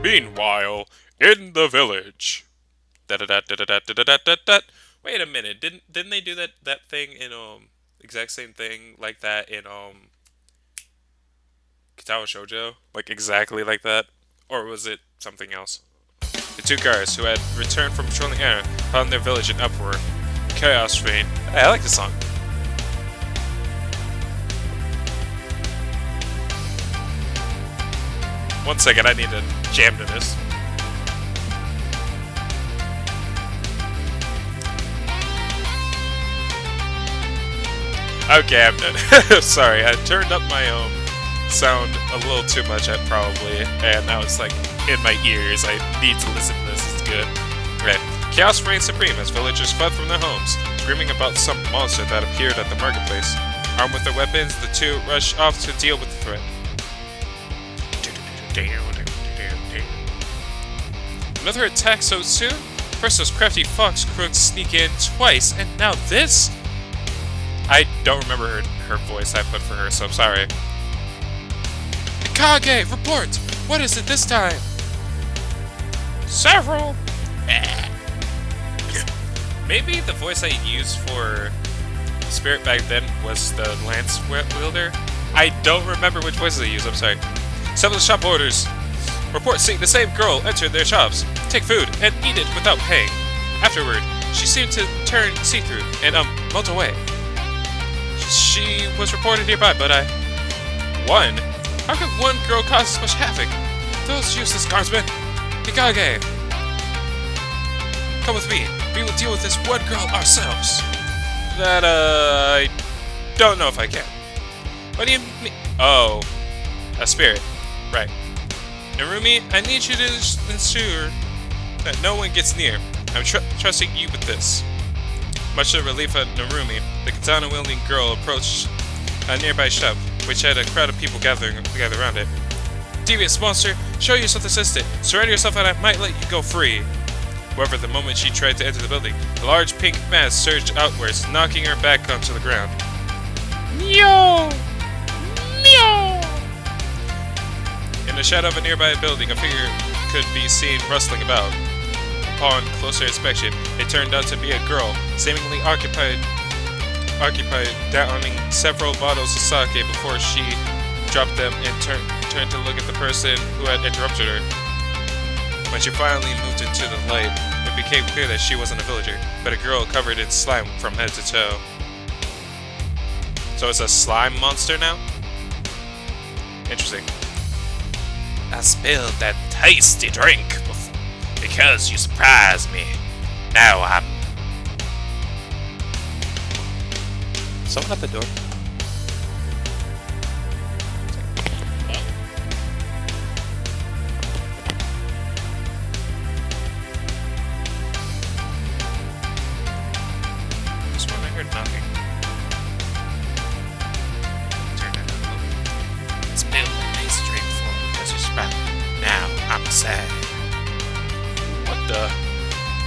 Meanwhile, in the village. Da-da-da-da-da-da-da-da-da. Wait a minute, didn't they do that thing in exact same thing like that in Katawa Shoujo? Like exactly like that? Or was it something else? The two guards who had returned from patrolling the area found their village in uproar. Chaos reigned. Hey, I like this song. One second, I need to jam to this. Okay, I'm done. Sorry, I turned up my sound a little too much, probably, and now it's like in my ears. I need to listen to this. It's good. Right. Chaos reigned supreme as villagers fled from their homes, screaming about some monster that appeared at the marketplace. Armed with their weapons, the two rushed off to deal with the threat. Another attack so soon? First those crafty fox crooks sneak in twice, and now this? I don't remember her voice I put for her, so I'm sorry. Kage, report! What is it this time? Several! Maybe the voice I used for Spirit back then was the lance wielder? I don't remember which voices I used, I'm sorry. Some of the shop orders. Report seeing the same girl enter their shops, take food, and eat it without paying. Afterward, she seemed to turn see-through and melt away. She was reported nearby, but One? How could one girl cause so much havoc? Those useless guardsmen! Hikage! Come with me. We will deal with this one girl ourselves. That, I don't know if I can. What do you mean? Oh. A spirit. Right. Narumi, I need you to ensure that no one gets near. I'm trusting you with this. Much to the relief of Narumi, the katana-wielding girl approached a nearby shop, which had a crowd of people gathered around it. Devious monster, show yourself assistant. Surrender yourself and I might let you go free. However, the moment she tried to enter the building, a large pink mass surged outwards, knocking her back onto the ground. Meow! Meow! In the shadow of a nearby building, a figure could be seen rustling about. Upon closer inspection, it turned out to be a girl, seemingly occupied downing several bottles of sake before she dropped them and turned to look at the person who had interrupted her. When she finally moved into the light, it became clear that she wasn't a villager, but a girl covered in slime from head to toe. So it's a slime monster now? Interesting. I spilled that tasty drink because you surprised me. Now I'm... Someone at the door. This one I heard knocking. Turn it up. Spilled that tasty drink because you surprised me. Now I'm sad. What the?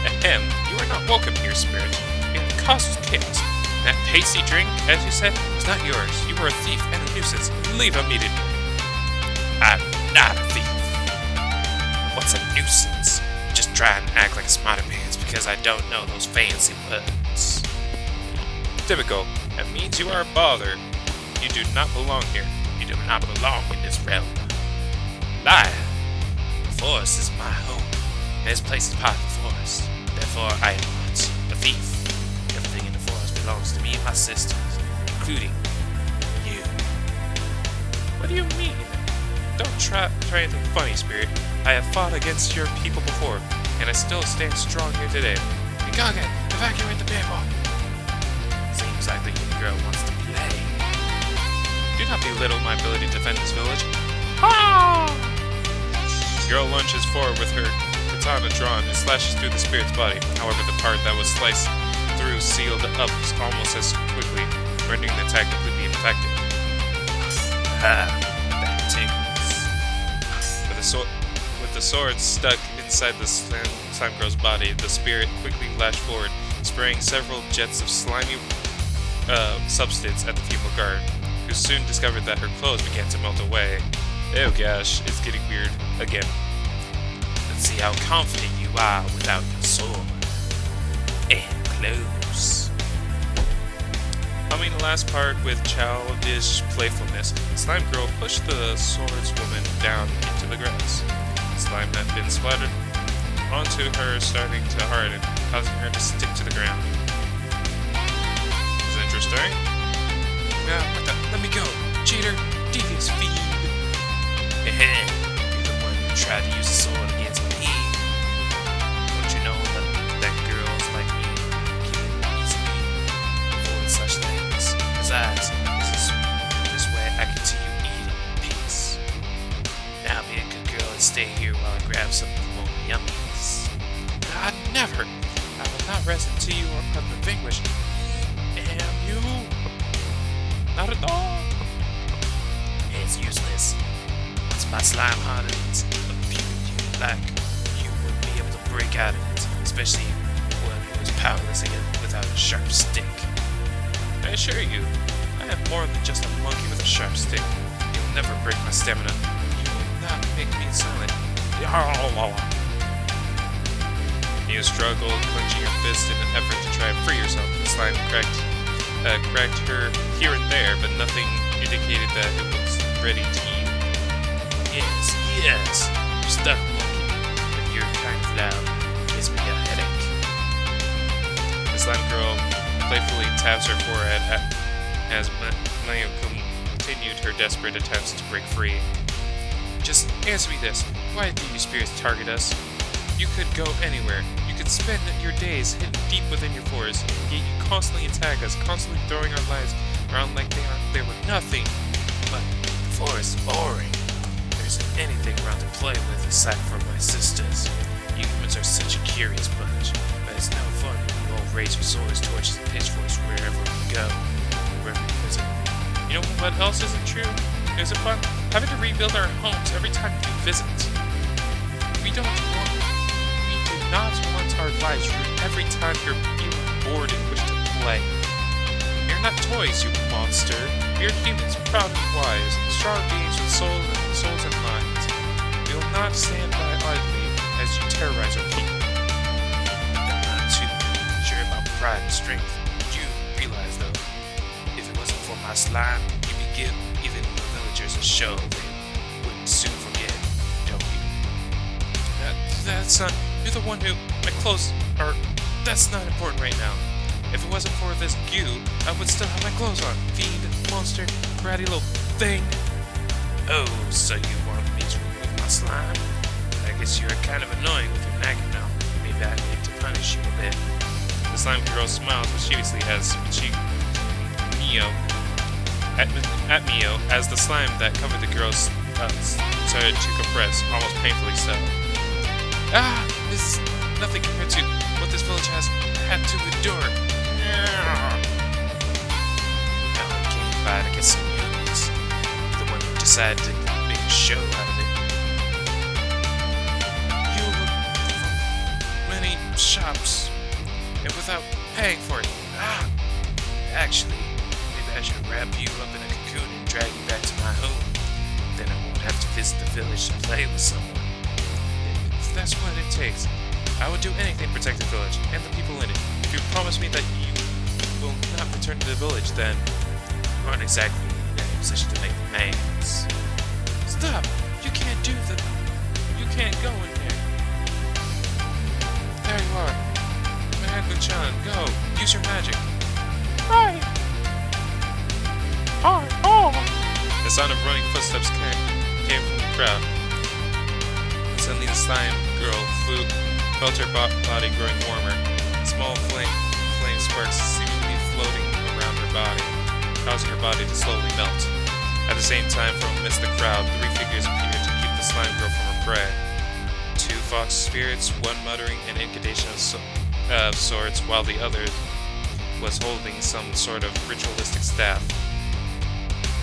Ahem, you are not welcome here, spirit. It causes chaos. That tasty drink, as you said, was not yours. You were a thief and a nuisance. Leave immediately. I'm not a thief. What's a nuisance? Just try and act like a smarty pants because I don't know those fancy words. Typical. That means you are a bother. You do not belong here. You do not belong in this realm. Liar. The forest is my home. This place is part of the forest. Therefore, I am not a thief. Everything in the forest belongs to me and my sisters, including you. What do you mean? Don't try anything funny, Spirit. I have fought against your people before, and I still stand strong here today. Mikage, evacuate the vehicle. Seems like the young girl wants to play. Do not belittle my ability to defend this village. Ha! The girl lunges forward with her katana drawn and slashes through the spirit's body. However, the part that was sliced through sealed up almost as quickly, rendering the attack completely ineffective. That tickles. With the sword stuck inside the slime girl's body, the spirit quickly lashed forward, spraying several jets of slimy substance at the female guard, who soon discovered that her clothes began to melt away. Oh gosh, it's getting weird again. Let's see how confident you are without your sword. And close. Humming the last part with childish playfulness, Slime Girl pushed the swordswoman down into the grass. Slime had been splattered onto her, starting to harden, causing her to stick to the ground. Is it interesting? Yeah, what the? Let me go! Cheater! Devious fiend! You're the one who tried to use the sword against me. Don't you know that girls like me can't easily avoid such things? Besides, this way I continue eating in peace. Now be a good girl and stay here while I grab some more yummies. Never! I will not rest until you are vanquished. Am you? Not at all! It's useless. Once my slime hardens a beauty you lack, you wouldn't be able to break out of it, especially one who is powerless without a sharp stick. I assure you, I am more than just a monkey with a sharp stick. You'll never break my stamina. You will not make me silent. You struggled, clenching your fist in an effort to try and free yourself. The slime cracked her here and there, but nothing indicated that it was ready to eat. Yes, you're stuck, monkey, but you're kind of loud. It gives me a headache. The slime girl playfully taps her forehead as Mayo continued her desperate attempts to break free. Just answer me this. Why do you spirits target us? You could go anywhere. You could spend your days hidden deep within your forest, yet you constantly attack us, constantly throwing our lives around like they were nothing. But the forest is boring. There isn't anything around to play with aside from my sisters. You humans are such a curious bunch, but it's no fun when you all raise your swords, torches, and pitchforks wherever we go, wherever we visit. You know what else isn't true? Is it fun having to rebuild our homes every time you visit? We do not want our lives ruined every time you're feeling bored and wish to play. You're not toys, you monster. We're humans, proud and wise, strong beings with souls and minds. We will not stand by idly as you terrorize our people. I'm not too sure about pride and strength. You realize, though, if it wasn't for my slime, you'd be giving even the villagers a show they wouldn't soon forget, don't you? That's not... You're the one who... My clothes are... That's not important right now. If it wasn't for this goo, I would still have my clothes on. Fiend, monster, bratty little thing. Oh, so you want me to remove my slime? I guess you're kind of annoying with your nagging now. Maybe I need to punish you a bit. The slime girl smiles mischievously as at Mio as the slime that covered the girl started to compress, almost painfully so. This is nothing compared to what this village has had to endure. Now I came by to get some yummies. The one who decided to make a show out of it. You look from many shops, and without paying for it. Actually, maybe I should wrap you up in a cocoon and drag you back to my home. Then I won't have to visit the village to play with someone. If that's what it takes, I would do anything to protect the village and the people in it. If you promise me that you will not return to the village, then you aren't exactly in any position to make demands. Stop! You can't do that. You can't go in there. There you are. Mahaku-chan, go. Use your magic. Right. The sound of running footsteps came from the crowd. Suddenly the slime girl felt her body growing warmer. Small flame sparks seemingly floating around her body, causing her body to slowly melt. At the same time, from amidst the crowd, 3 figures appeared to keep the slime girl from her prey. 2 fox spirits, one muttering an incantation of sorts, while the other was holding some sort of ritualistic staff.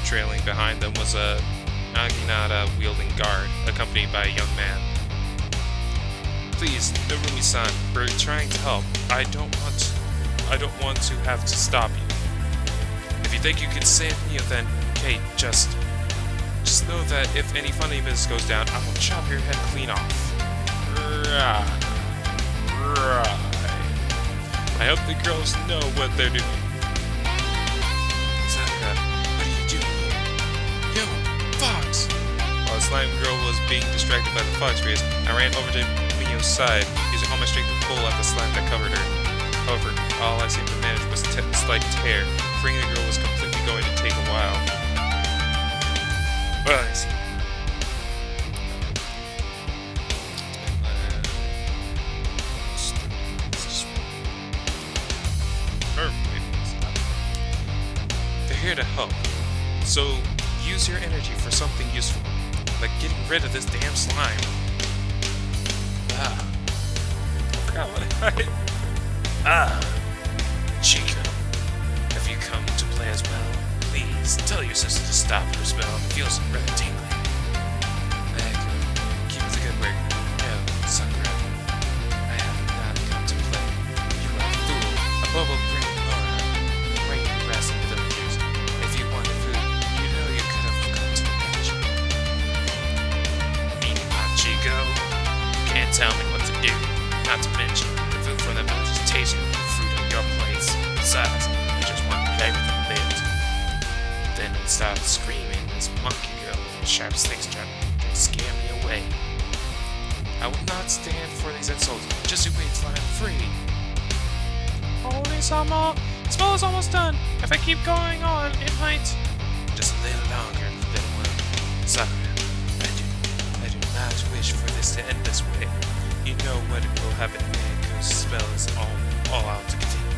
Trailing behind them was a naginata-wielding guard, accompanied by a young man. Please, Narumi-san, we're trying to help. I don't want to have to stop you. If you think you can save me, then, okay, just know that if any funny business goes down, I will chop your head clean off. Ah, right. I hope the girls know what they're doing. Sakura, what are you doing here? Yo, Fox! While the slime girl was being distracted by the fox rays, I ran over to Mio's side, using all my strength to pull out the slime that covered her. However, all I seemed to manage was a slight tear. Freeing the girl was completely going to take a while. Well, I see. They're here to help, so use your energy for something useful, like getting rid of this damn slime. Ah, I forgot what Chico, have you come to play as well? Please, tell your sister to stop her spell. It feels rather tingly. Echo, keep up the good work. No, Sakura, I have not come to play. You are a fool, a bubble brain aura. Why are you harassing the villagers? If you wanted food, you know you could have come to the bench. Meanwhile, Chico, you can't tell me what to do. Not to mention, the food from the village is tasting like fruit on your plates. Besides, I just want to play with the bit. Then he started screaming, this monkey girl with the sharp sticks trying to scare me away. I will not stand for these insults. Just you wait till I'm free. Holy summer! The spell is almost done. If I keep going on, it might... Just a little longer, little one. Sakura, I do not wish for this to end this way. You know what will happen to me because the spell is all out to continue.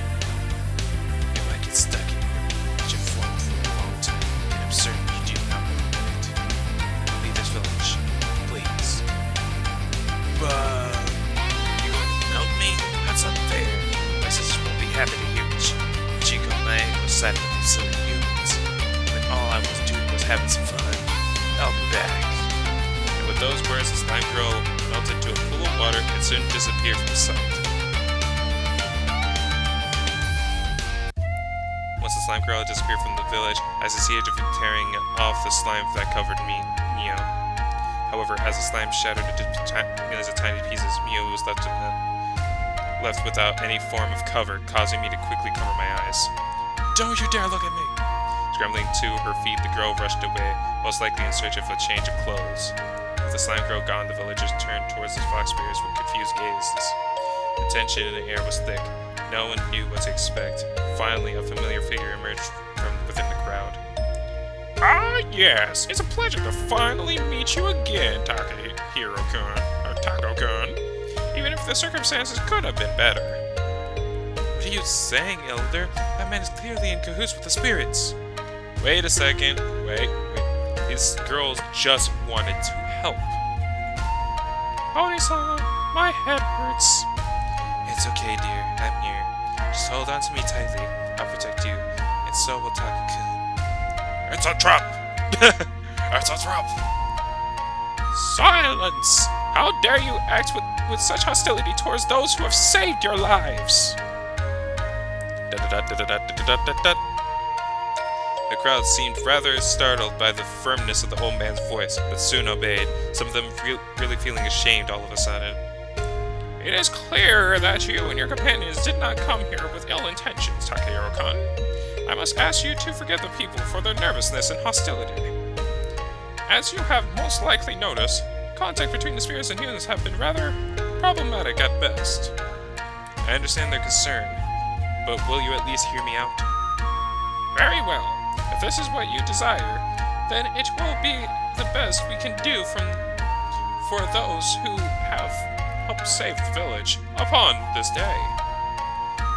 You might get stuck in your form for a long time, and I'm certain you do not want it. Leave this village, please. But you going to melt me? That's unfair. My sisters won't be happy to hear what Chico Mae was siding with these silly humans. When all I was doing was having some fun. I'll be back. And with those words, the slime girl melted into a pool of water and soon disappeared from sight. Once the slime girl had disappeared from the village, I succeeded in tearing off the slime that covered Mio. However, as the slime shattered into millions of tiny pieces, Mio was left without any form of cover, causing me to quickly cover my eyes. Don't you dare look at me! Scrambling to her feet, the girl rushed away, most likely in search of a change of clothes. With the slime girl gone, the villagers turned towards the fox bears with confused gazes. The tension in the air was thick. No one knew what to expect. Finally, a familiar figure emerged from within the crowd. Ah, yes! It's a pleasure to finally meet you again, Takahiro-kun, or Tako-kun. Even if the circumstances could have been better. What are you saying, Elder? That man is clearly in cahoots with the spirits. Wait a second. Wait. These girls just wanted to help. Oni-san, my head hurts. It's okay, dear. I'm here. Just hold on to me tightly. I'll protect you. And so will Taku-kun. It's a trap! It's a trap! Silence! How dare you act with such hostility towards those who have saved your lives? The crowd seemed rather startled by the firmness of the old man's voice, but soon obeyed, some of them really feeling ashamed all of a sudden. It is clear that you and your companions did not come here with ill intentions, Takahiro-kun. I must ask you to forgive the people for their nervousness and hostility. As you have most likely noticed, contact between the spirits and humans have been rather problematic at best. I understand their concern, but will you at least hear me out? Very well. If this is what you desire, then it will be the best we can do for those who have helped save the village upon this day.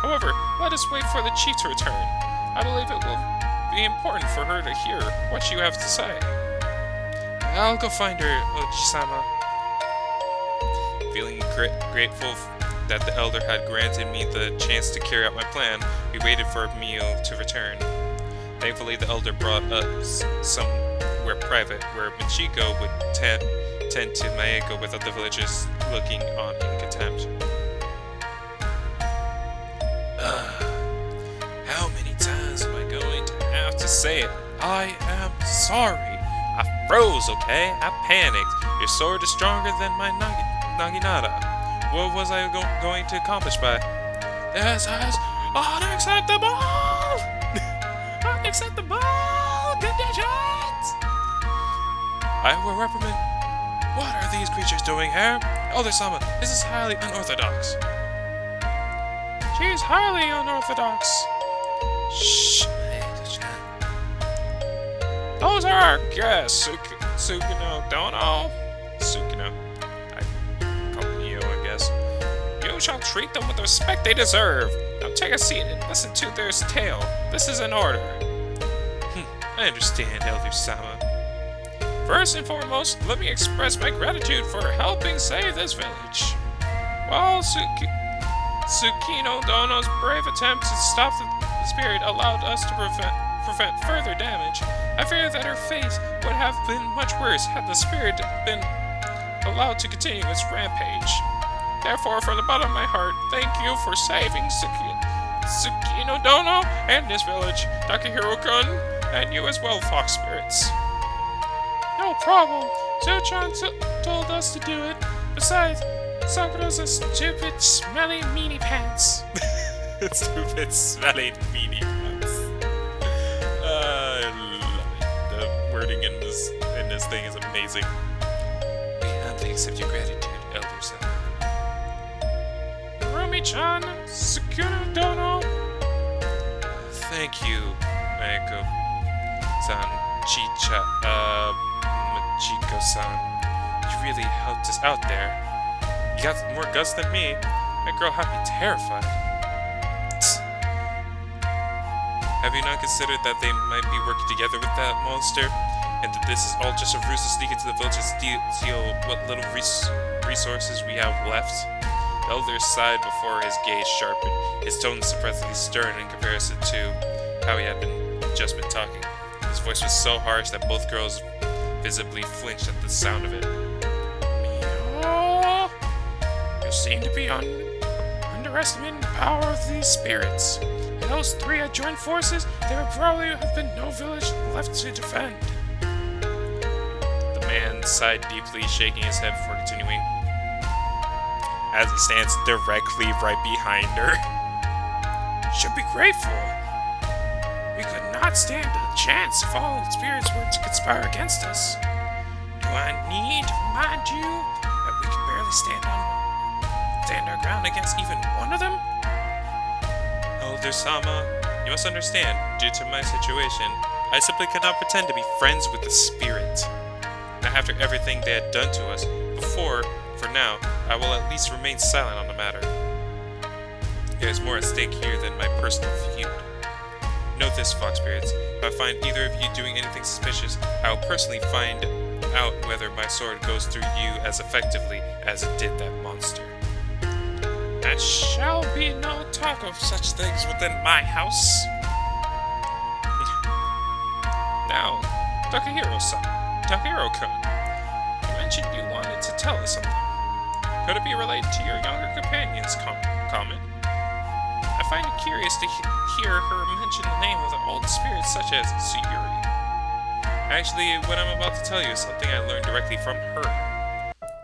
However, let us wait for the chief to return. I believe it will be important for her to hear what you have to say. I'll go find her, Oji-sama. Feeling grateful that the elder had granted me the chance to carry out my plan, we waited for Mio to return. Thankfully, the elder brought us somewhere private, where Michiko would tend to Maeko with other villagers looking on in contempt. How many times am I going to have to say it? I am sorry. I froze, okay? I panicked. Your sword is stronger than my Naginata. What was I going to accomplish by? This is unacceptable! Unacceptable conditions! I will reprimand. What are these creatures doing here? Elder-sama, this is highly unorthodox. She is highly unorthodox. Shh. Those are our guests, Sukino Dono. Sukino. I call him you, I guess. You shall treat them with the respect they deserve. Now take a seat and listen to their tale. This is an order. I understand, Elder-sama. First and foremost, let me express my gratitude for helping save this village. While Sukino Dono's brave attempt to stop the spirit allowed us to prevent further damage, I fear that her fate would have been much worse had the spirit been allowed to continue its rampage. Therefore, from the bottom of my heart, thank you for saving Sukino Dono and this village, Takahiro-kun, and you as well, Fox Spirits. No problem. Zo-chan told us to do it. Besides, Sakura's a stupid, smelly meanie pants. Stupid, smelly meanie pants. I love it. The wording in this thing is amazing. We humbly accept your gratitude, Elder-sama. Rumi-chan, Sakura Dono. Thank you, Mayako-san, Machiko-san. You really helped us out there. You got more guts than me. My girl had me terrified. Have you not considered that they might be working together with that monster? And that this is all just a ruse to sneak into the village and steal what little resources we have left? The elder sighed before his gaze sharpened, his tone surprisingly stern in comparison to how he had just been talking. His voice was so harsh that both girls visibly flinched at the sound of it. Mio, you seem to be underestimating the power of these spirits. If those three had joined forces, there would probably have been no village left to defend. The man sighed deeply, shaking his head before continuing, as he stands directly right behind her. Should be grateful. We could not stand a chance if all spirits were to conspire against us. Do I need to remind you that we can barely stand our ground against even one of them? Elder-sama, you must understand, due to my situation, I simply cannot pretend to be friends with the spirit. Now, after everything they had done to us before, for now, I will at least remain silent on the matter. There is more at stake here than my personal feud. Note this, Fox Spirits. If I find either of you doing anything suspicious, I will personally find out whether my sword goes through you as effectively as it did that monster. There shall be no talk of such things within my house. Now, Takahiro-kun, you mentioned you wanted to tell us something. Could it be related to your younger companion's comment? I find it curious to hear her mention the name of the old spirits such as Suyuri. Actually, what I'm about to tell you is something I learned directly from her.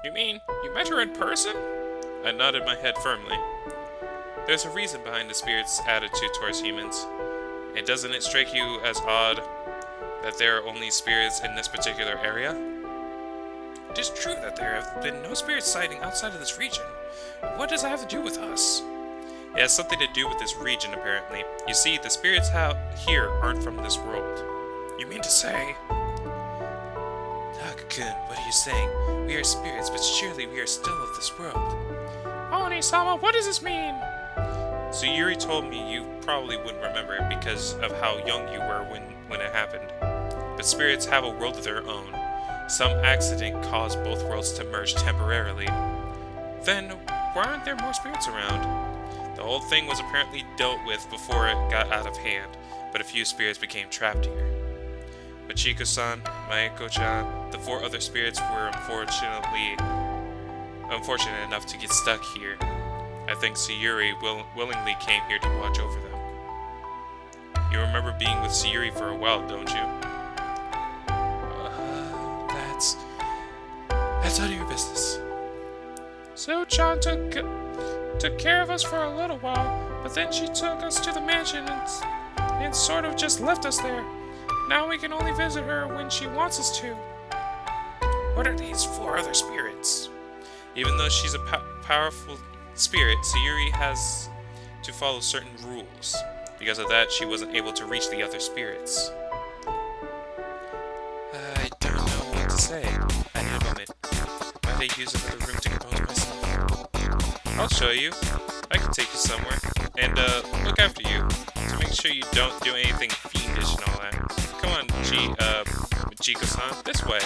You mean, you met her in person? I nodded my head firmly. There's a reason behind the spirit's attitude towards humans. And doesn't it strike you as odd that there are only spirits in this particular area? It is true that there have been no spirits sighting outside of this region. What does that have to do with us? It has something to do with this region, apparently. You see, the spirits here aren't from this world. You mean to say? Taka-kun, what are you saying? We are spirits, but surely we are still of this world. Oni-sama, what does this mean? So Yuri told me you probably wouldn't remember it because of how young you were when it happened. But spirits have a world of their own. Some accident caused both worlds to merge temporarily. Then, why aren't there more spirits around? The whole thing was apparently dealt with before it got out of hand, but a few spirits became trapped here. Machiko-san, Mayako-chan, the 4 other spirits were unfortunate enough to get stuck here. I think Sayuri willingly came here to watch over them. You remember being with Sayuri for a while, don't you? That's none of your business. Soo-chan took care of us for a little while, but then she took us to the mansion and sort of just left us there. Now we can only visit her when she wants us to. What are these 4 other spirits? Even though she's a powerful spirit, Sayuri has to follow certain rules. Because of that, she wasn't able to reach the other spirits. I don't know what to say. I need a moment. I need to use another room to compose myself. I'll show you. I can take you somewhere. And, look after you. To make sure you don't do anything fiendish and all that. Come on, Jiko-san. This way.